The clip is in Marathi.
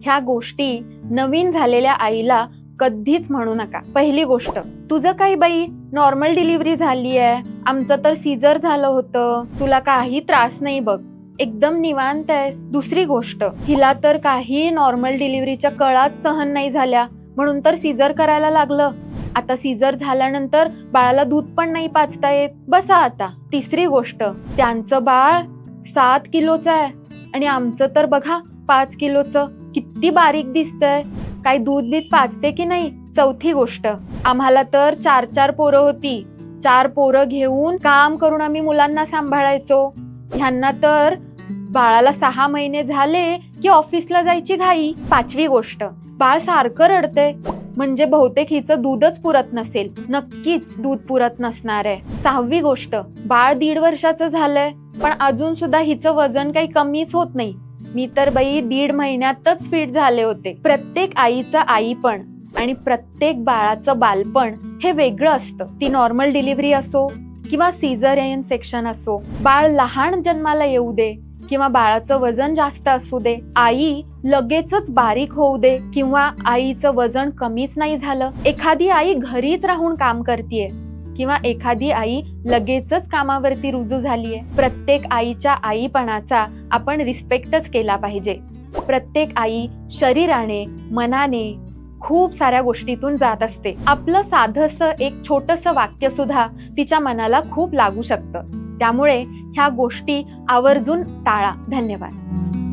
ह्या गोष्टी नवीन झालेल्या आईला कधीच म्हणू नका. पहिली गोष्ट, तुझं काही बाई नॉर्मल डिलिव्हरी झाली आहे, आमचं तर सीझर झालं होतं, तुला काही त्रास नाही बघ, एकदम निवांत आहेस. दुसरी गोष्ट, हिला तर काही नॉर्मल डिलिव्हरीच्या कळाच सहन नाही झाल्या म्हणून तर सीझर करायला लागलं. आता सीझर झाल्यानंतर बाळाला दूध पण नाही पाजता येत, बसा आता. तिसरी गोष्ट, त्यांचं बाळ 7 किलोचं आहे आणि आमचं तर बघा 5 किलोचं, किती बारीक दिसतंय, काही दूध बीत पाजते की नाही. चौथी गोष्ट, आम्हाला तर 4 पोरं होती, 4 पोरं घेऊन काम करून आम्ही मुलांना सांभाळायचो. ह्यांना तर बाळाला 6 महिने झाले की ऑफिसला जायची घाई. पाचवी गोष्ट, बाळ सारखं रडते, म्हणजे बहुतेक हिचं दूधच पुरत नसेल, नक्कीच दूध पुरत नसणार आहे. सहावी गोष्ट, बाळ 1.5 वर्षाचं झालंय पण अजून सुद्धा हिचं वजन काही कमीच होत नाही. मी तर बाई 1.5 महिन्यातच फिट झाले होते. प्रत्येक आईचं आईपण आणि प्रत्येक बाळाचं बालपण हे वेगळं असतं. ती नॉर्मल डिलिव्हरी असो किंवा सीझरियन सेक्शन असो, बाळ लहान जन्माला येऊ दे किंवा बाळाचं वजन जास्त असू दे, आई लगेचच बारीक होऊ दे किंवा आईचं वजन कमीच नाही झालं, एखादी आई घरीच राहून काम करतीये किंवा एखादी आई लगेचच कामावरती रुजू झालीये, प्रत्येक आईच्या आईपणाचा आपण रिस्पेक्टच केला पाहिजे. प्रत्येक आई शरीराने, मनाने खूप साऱ्या गोष्टीतून जात असते. आपलं साधंसं एक छोटंसं वाक्य सुद्धा तिच्या मनाला खूप लागू शकतं. त्यामुळे ह्या गोष्टी आवर्जून टाळा. धन्यवाद.